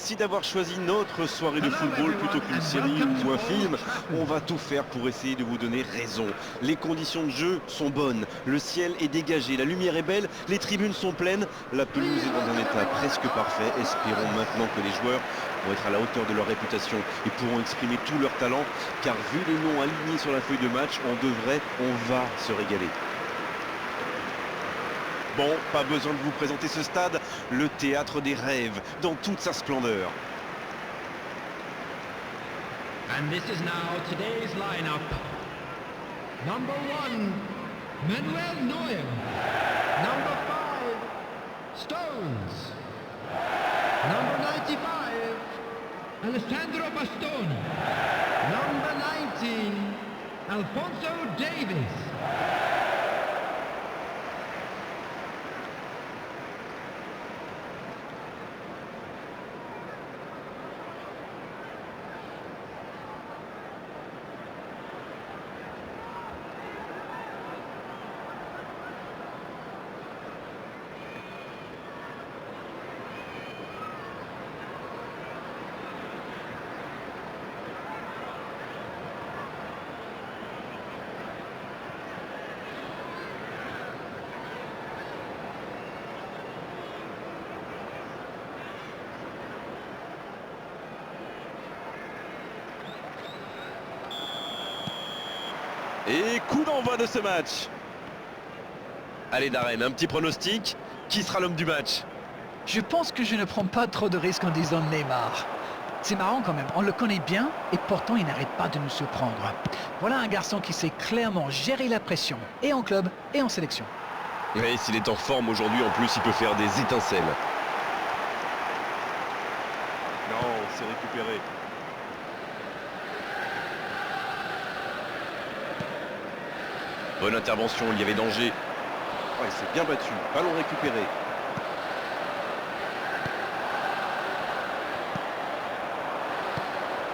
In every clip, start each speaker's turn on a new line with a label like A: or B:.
A: Merci d'avoir choisi notre soirée de football plutôt qu'une série ou un film. On va tout faire pour essayer de vous donner raison. Les conditions de jeu sont bonnes, le ciel est dégagé, la lumière est belle, les tribunes sont pleines, la pelouse est dans un état presque parfait. Espérons maintenant que les joueurs vont être à la hauteur de leur réputation et pourront exprimer tout leur talent, car vu les noms alignés sur la feuille de match, on va se régaler. Bon, pas besoin de vous présenter ce stade, le théâtre des rêves, dans toute sa splendeur.
B: And this is now today's lineup. Number 1, Manuel Neuer. Number 5, Stones. Number 95, Alessandro Bastoni. Number 19, Alphonso Davies.
A: Et coup d'envoi de ce match. Allez Darren, un petit pronostic. Qui sera l'homme du match?
C: Je pense que je ne prends pas trop de risques en disant Neymar. C'est marrant quand même, on le connaît bien et pourtant il n'arrête pas de nous surprendre. Voilà un garçon qui sait clairement gérer la pression, et en club et en sélection.
A: Et s'il est en forme aujourd'hui, en plus, il peut faire des étincelles. Non, c'est récupéré. Bonne intervention, il y avait danger. Ouais, c'est bien battu. Ballon récupéré.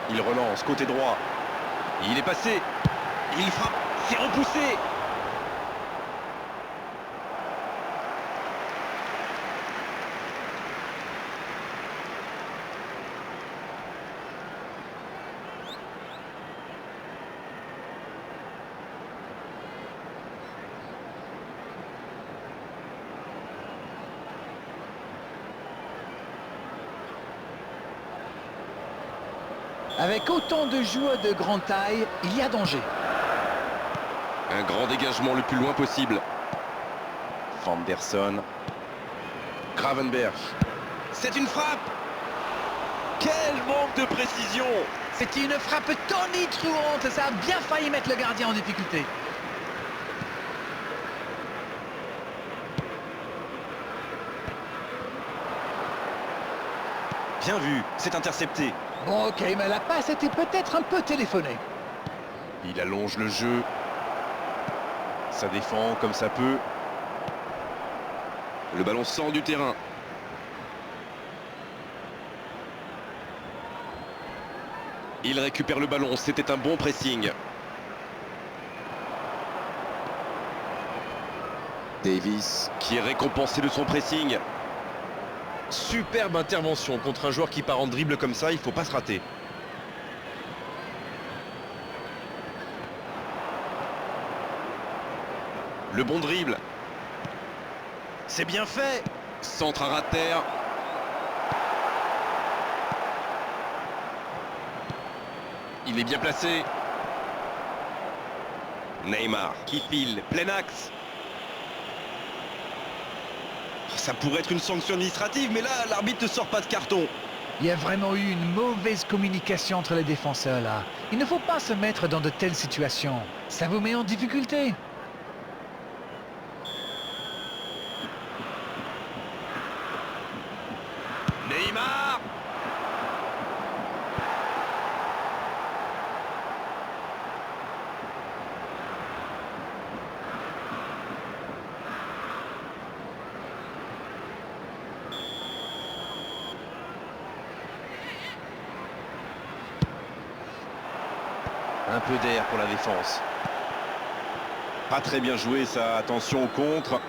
A: Il relance, côté droit. Il est passé. Il frappe. C'est repoussé.
C: Avec autant de joueurs de grande taille, il y a danger.
A: Un grand dégagement le plus loin possible. Vanderson. Gravenberch. C'est une frappe. Quel manque de précision.
C: C'était une frappe tonitruante, ça a bien failli mettre le gardien en difficulté.
A: Bien vu, c'est intercepté.
C: Bon ok, mais la passe était peut-être un peu téléphonée.
A: Il allonge le jeu. Ça défend comme ça peut. Le ballon sort du terrain. Il récupère le ballon, c'était un bon pressing. Davis qui est récompensé de son pressing. Superbe intervention contre un joueur qui part en dribble comme ça, il ne faut pas se rater. Le bon dribble. C'est bien fait. Centre à ras de terre. Il est bien placé. Neymar qui file, plein axe. Ça pourrait être une sanction administrative, mais là, l'arbitre ne sort pas de carton.
C: Il y a vraiment eu une mauvaise communication entre les défenseurs là. Il ne faut pas se mettre dans de telles situations. Ça vous met en difficulté.
A: Neymar. Un peu d'air pour la défense. Pas très bien joué ça, attention au contre.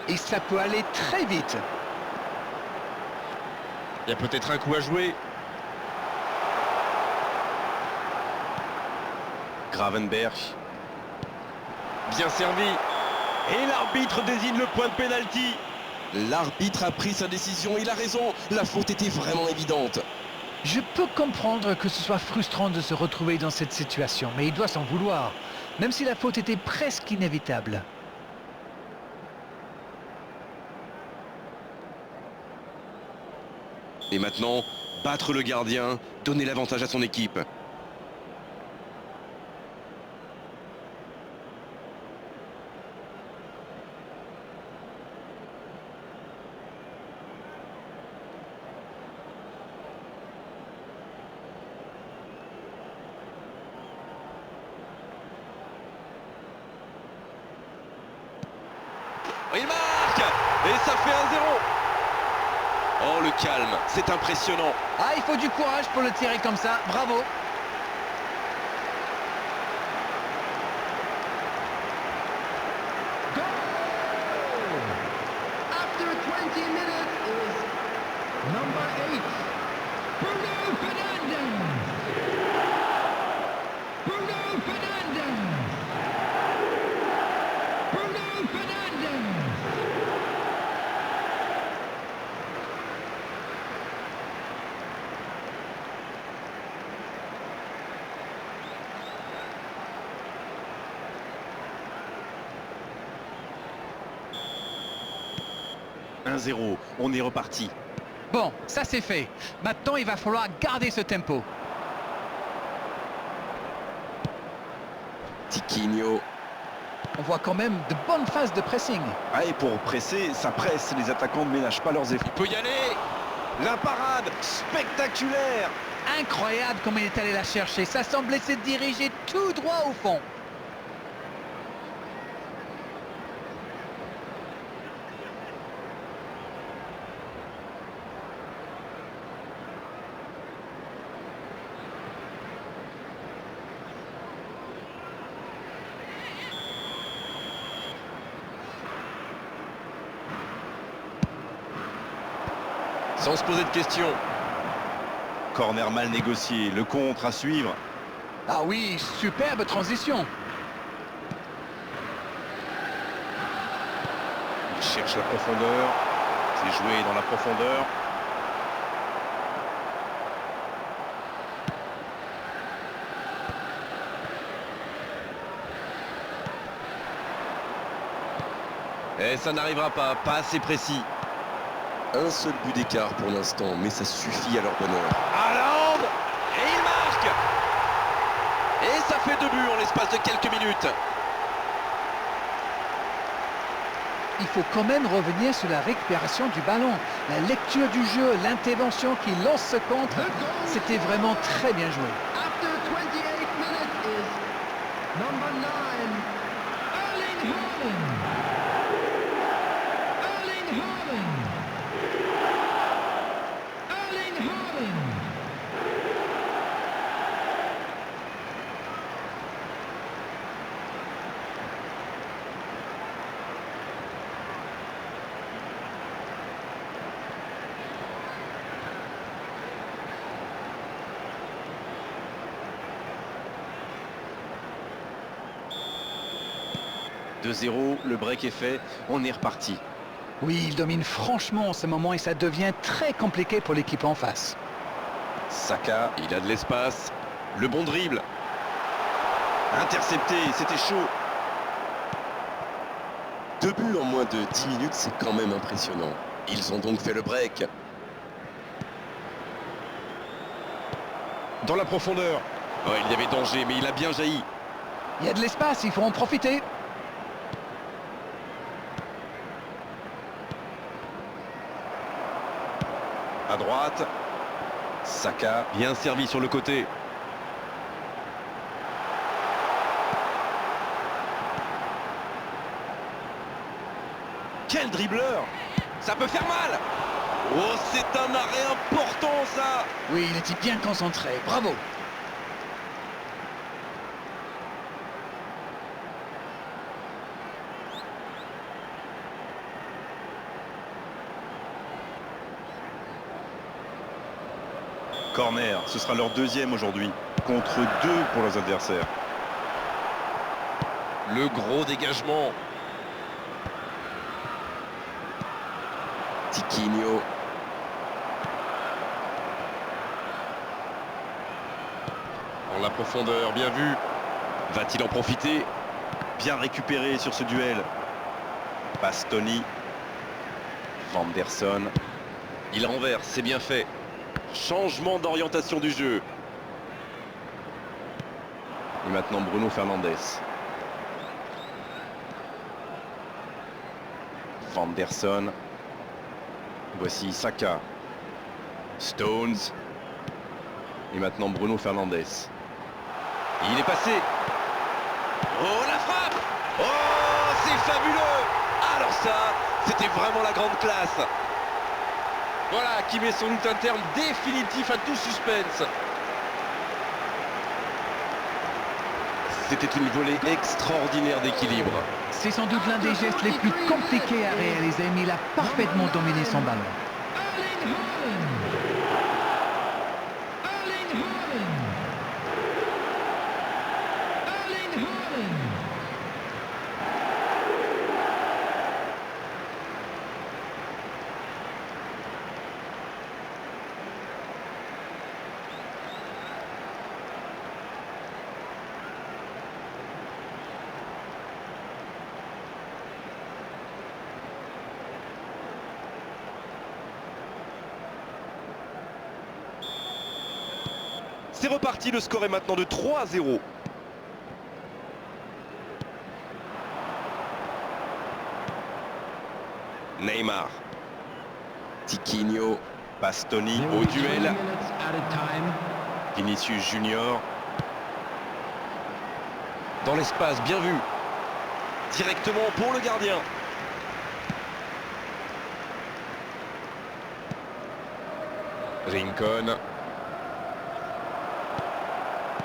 C: Et ça peut aller très vite.
A: Il y a peut-être un coup à jouer. Gravenberch. Bien servi. Et l'arbitre désigne le point de pénalty.
D: L'arbitre a pris sa décision, il a raison. La faute était vraiment évidente.
C: Je peux comprendre que ce soit frustrant de se retrouver dans cette situation, mais il doit s'en vouloir, même si la faute était presque inévitable.
A: Et maintenant, battre le gardien, donner l'avantage à son équipe. Il marque! Et ça fait 1-0. Oh, le calme, c'est impressionnant.
C: Ah, il faut du courage pour le tirer comme ça, bravo.
B: Goal! After 20 minutes is number 8, Bruno Fernandes. Bruno Fernandes. Bruno Fernandes.
A: « 1-0, on est reparti.
C: Bon, ça c'est fait. Maintenant, il va falloir garder ce tempo.
D: Tiquinho.
C: On voit quand même de bonnes phases de pressing.
A: Ah, et pour presser, ça presse. Les attaquants ne ménagent pas leurs efforts. Il peut y aller. La parade spectaculaire.
C: Incroyable comme il est allé la chercher. Ça semblait se diriger tout droit au fond.
A: Sans se poser de questions. Corner mal négocié, le contre à suivre.
C: Ah oui, superbe transition.
A: Il cherche la profondeur. C'est joué dans la profondeur. Et ça n'arrivera pas assez précis.
D: Un seul but d'écart pour l'instant, mais ça suffit à leur bonheur.
A: Haaland! Et il marque! Et ça fait 2 buts en l'espace de quelques minutes.
C: Il faut quand même revenir sur la récupération du ballon. La lecture du jeu, l'intervention qui lance ce contre, c'était vraiment très bien joué.
B: After 28 minutes is number 9, Erling Haaland. Erling Haaland. Erling Haaland.
A: « 2-0, le break est fait, on est reparti. »
C: Oui, il domine franchement en ce moment et ça devient très compliqué pour l'équipe en face.
A: Saka, il a de l'espace. Le bon dribble. Intercepté, c'était chaud.
D: 2 buts en moins de 10 minutes, c'est quand même impressionnant. Ils ont donc fait le break.
A: Dans la profondeur. Oh, il y avait danger, mais il a bien jailli.
C: Il y a de l'espace, il faut en profiter.
A: À droite. Saka, bien servi sur le côté. Quel dribbleur! Ça peut faire mal! Oh, c'est un arrêt important, ça!
C: Oui, il était bien concentré, bravo.
A: Corner, ce sera leur deuxième aujourd'hui, contre 2 pour leurs adversaires.
D: Le gros dégagement. Tiquinho. Dans la profondeur, bien vu. Va-t-il en profiter?
A: Bien récupéré sur ce duel. Bastoni. Vanderson.
D: Il renverse, c'est bien fait.
A: Changement d'orientation du jeu. Et maintenant Bruno Fernandes. Vanderson. Voici Saka. Stones. Et maintenant Bruno Fernandes.
D: Il est passé. Oh, la frappe! Oh, c'est fabuleux! Alors ça, c'était vraiment la grande classe. Voilà, qui met sans doute un terme définitif à tout suspense.
A: C'était une volée extraordinaire d'équilibre.
C: C'est sans doute l'un des gestes les plus compliqués à réaliser, mais il a parfaitement dominé son ballon.
B: Erling Haaland. Erling Haaland. Erling Haaland.
A: C'est reparti, le score est maintenant de 3-0. Neymar.
D: Tiquinho.
A: Bastoni
B: There
A: au
B: will be 20
A: duel.
B: minutes added time.
A: Vinicius Junior.
D: Dans l'espace, bien vu.
A: Directement pour le gardien.
D: Rincon.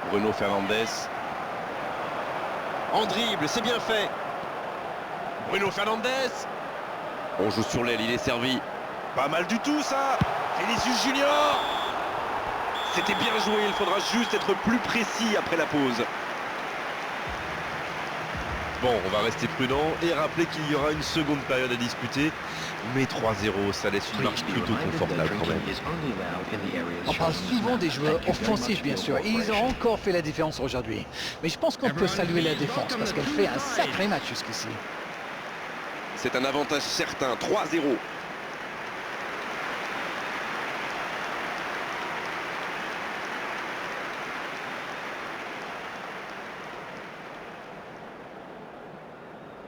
A: Bruno Fernandes.
D: En dribble, c'est bien fait.
A: Bruno Fernandes.
D: On joue sur l'aile, il est servi.
A: Pas mal du tout ça. Vinicius Junior. C'était bien joué, il faudra juste être plus précis après la pause. Bon, on va rester prudent et rappeler qu'il y aura une seconde période à disputer. Mais 3-0, ça laisse une marche plutôt confortable quand même.
C: On parle souvent des joueurs offensifs, bien sûr, et ils ont encore fait la différence aujourd'hui. Mais je pense qu'on peut saluer la défense, parce qu'elle fait un sacré match jusqu'ici.
A: C'est un avantage certain, 3-0.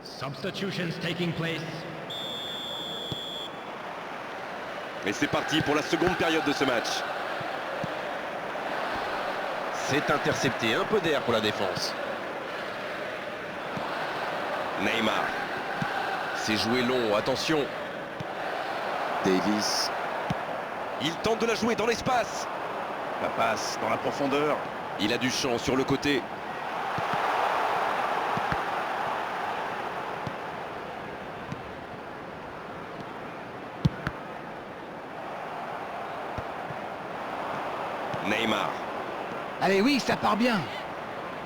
B: Substitutions taking place.
A: Et c'est parti pour la seconde période de ce match.
D: C'est intercepté, un peu d'air pour la défense.
A: Neymar.
D: C'est joué long, attention. Davis.
A: Il tente de la jouer dans l'espace. La passe dans la profondeur.
D: Il a du champ sur le côté.
A: Neymar.
C: Allez, oui, ça part bien.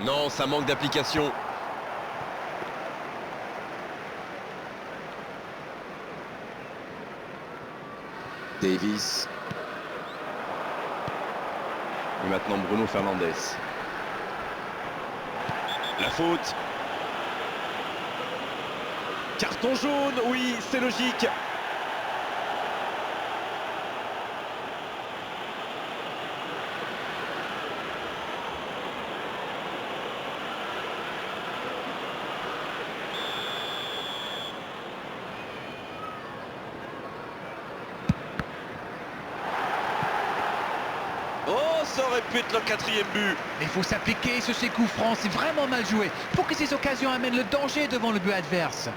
D: Non, ça manque d'application. Davis.
A: Et maintenant Bruno Fernandes. La faute. Carton jaune, oui, c'est logique. Oh, ça aurait pu être le 4e but.
C: Il faut s'appliquer sur ces coups francs, c'est vraiment mal joué. Il faut que ces occasions amènent le danger devant le but adverse.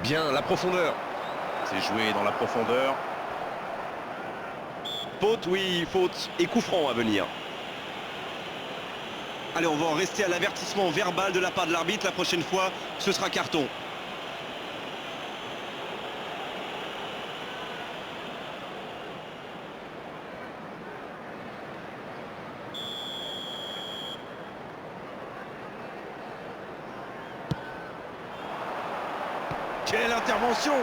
D: Bien, la profondeur.
A: C'est joué dans la profondeur. Faute, oui, faute. Et coup franc à venir. Allez, on va en rester à l'avertissement verbal de la part de l'arbitre. La prochaine fois, ce sera carton. Quelle intervention!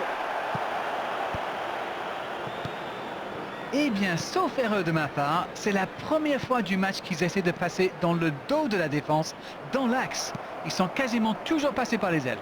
C: Eh bien, sauf erreur de ma part, c'est la première fois du match qu'ils essaient de passer dans le dos de la défense, dans l'axe. Ils sont quasiment toujours passés par les ailes.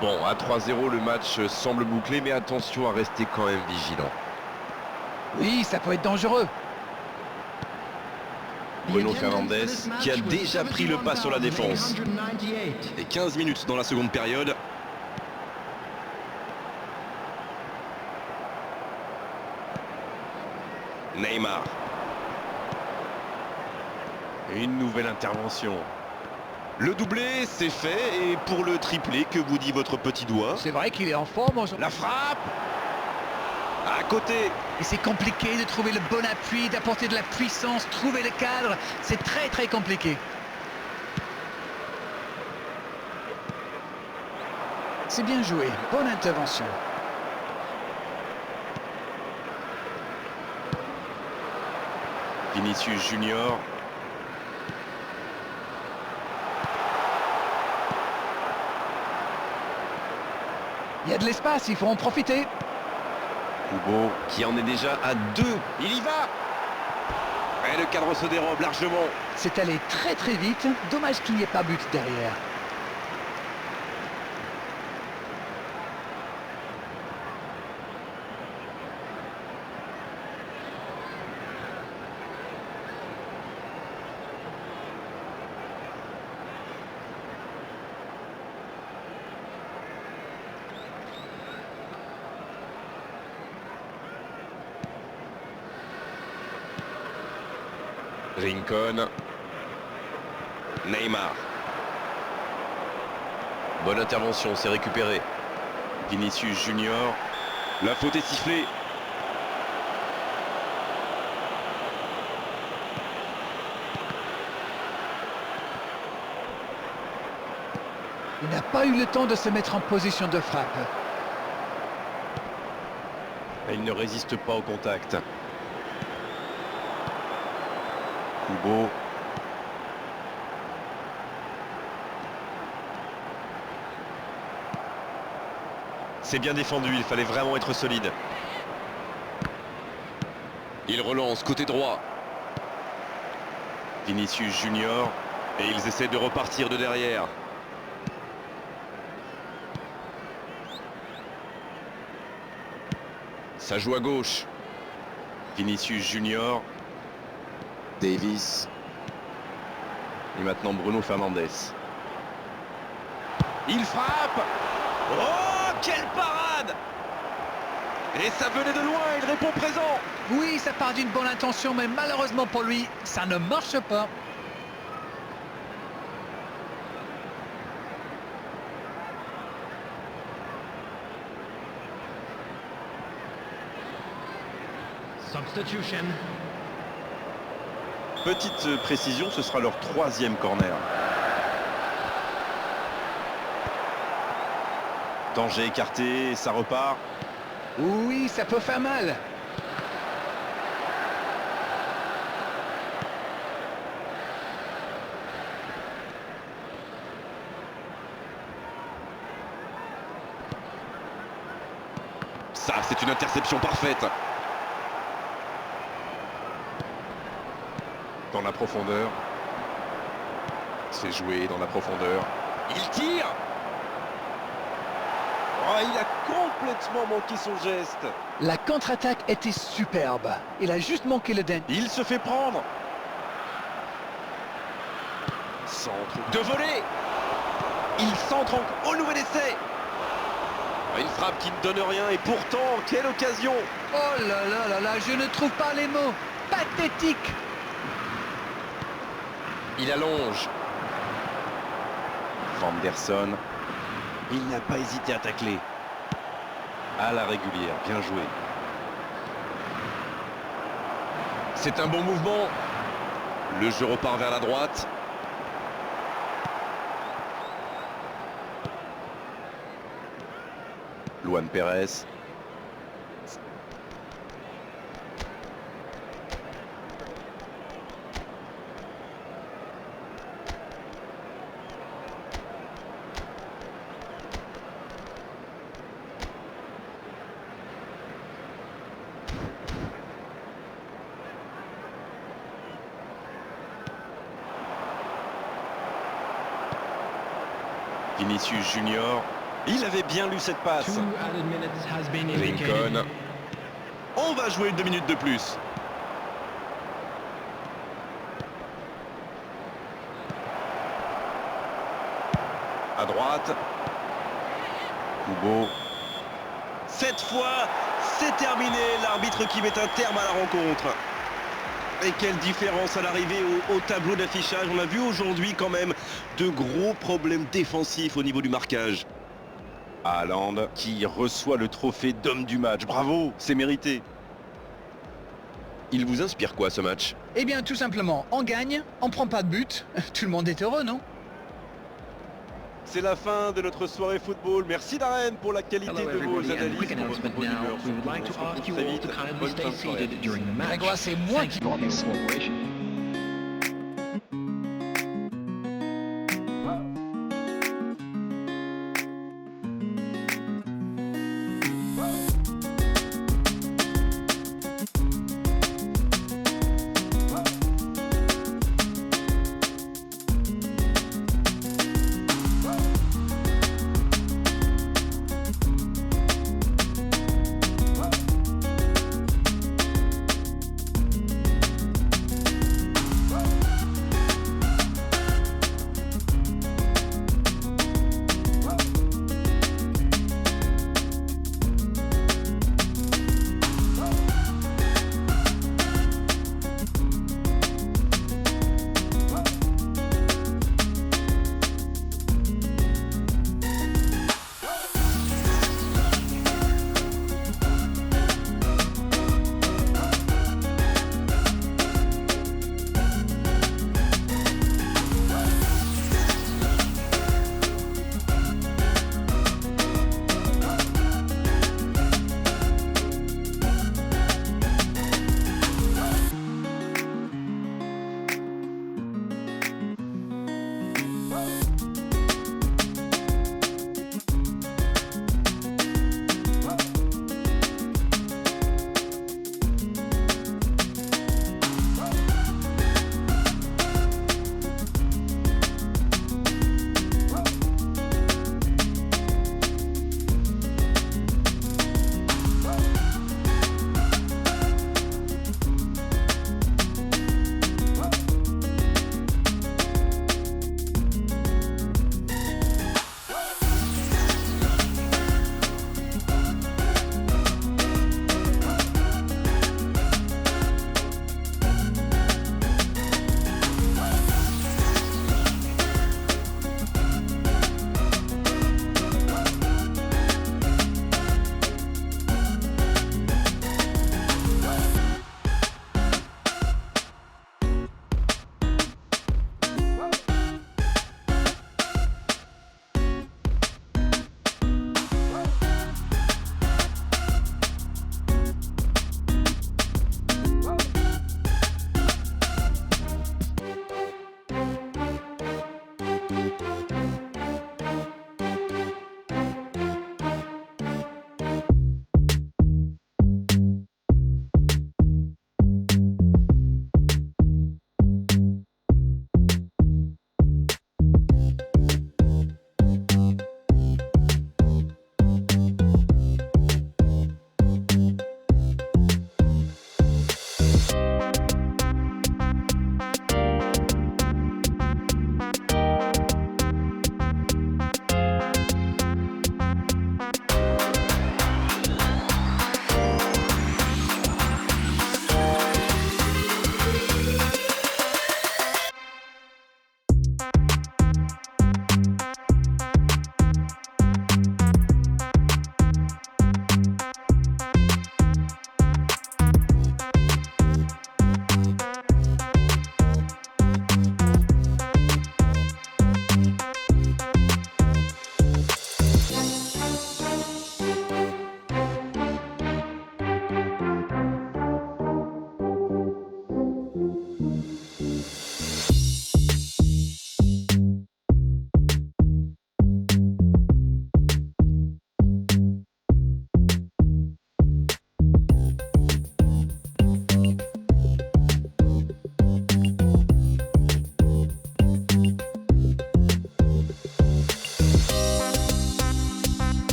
D: Bon, à 3-0, le match semble bouclé, mais attention à rester quand même vigilant.
C: Oui, ça peut être dangereux.
A: Bruno Fernandes qui a déjà pris le pas sur la défense. Et 15 minutes dans la seconde période. Neymar. Une nouvelle intervention. Le doublé, c'est fait. Et pour le triplé, que vous dit votre petit doigt?
C: C'est vrai qu'il est en forme.
A: La frappe! À côté.
C: Et c'est compliqué de trouver le bon appui, d'apporter de la puissance, trouver le cadre. C'est très très compliqué. C'est bien joué. Bonne intervention.
A: Vinicius Junior.
C: Il y a de l'espace, il faut en profiter.
A: Kubo qui en est déjà à 2. Il y va! Et le cadre se dérobe largement.
C: C'est allé très très vite. Dommage qu'il n'y ait pas but derrière.
A: Rincon. Neymar. Bonne intervention, c'est récupéré. Vinicius Junior. La faute est sifflée.
C: Il n'a pas eu le temps de se mettre en position de frappe.
A: Et il ne résiste pas au contact. Kubo. C'est bien défendu, il fallait vraiment être solide. Il relance côté droit. Vinicius Junior. Et ils essaient de repartir de derrière. Ça joue à gauche. Vinicius Junior. Davis. Et maintenant Bruno Fernandes. Il frappe. Oh, quelle parade!
D: Et ça venait de loin, il répond présent.
C: Oui, ça part d'une bonne intention, mais malheureusement pour lui, ça ne marche pas.
B: Substitution.
A: Petite précision, ce sera leur 3e corner. Danger écarté, ça repart.
C: Oui, ça peut faire mal.
D: Ça, c'est une interception parfaite. Dans la profondeur. C'est joué dans la profondeur. Il tire.
A: Oh, il a complètement manqué son geste.
C: La contre-attaque était superbe. Il a juste manqué le dent.
A: Il se fait prendre. Centre
D: De volée.
A: Il centre au nouvel essai.
D: Une frappe qui ne donne rien et
A: Pourtant, quelle occasion.
C: Oh là là là là, je ne trouve pas les mots. Pathétique.
D: il allonge.
A: Vanderson. Il n'a pas hésité à tacler. À la régulière, bien joué.
D: C'est un bon mouvement. Le jeu repart vers la droite.
A: Luan Pérez. Vinicius Junior. Il avait bien lu cette passe.
B: 2 added minutes has been indicated.
D: Lincoln. On va jouer 2 minutes de plus.
A: À droite. Kubo. Cette fois, c'est terminé. L'arbitre qui met un terme à la rencontre. Et quelle différence à l'arrivée au tableau d'affichage. On a vu aujourd'hui quand même de gros problèmes défensifs au niveau du marquage. Haaland qui reçoit le trophée d'homme du match. Bravo, c'est mérité.
D: Il vous inspire quoi ce match?
C: Eh bien, tout simplement, on gagne, on prend pas de but. Tout le monde est heureux, non?
A: C'est la fin de notre soirée football. Merci Darren pour la qualité
B: Hello
A: de vos
B: everybody, and a
A: analyses,
B: quick
A: pour votre
B: announcement
A: bonne
B: now.
A: humeur.
B: We would like to
A: On se retrouve
B: ask you
A: très
B: all
A: vite.
B: to kindly
A: Bonne
B: stay
A: fin de soirée.
B: seated during the match.
C: Grégoire, c'est moi
B: Thank
C: qui
B: you.
C: prends les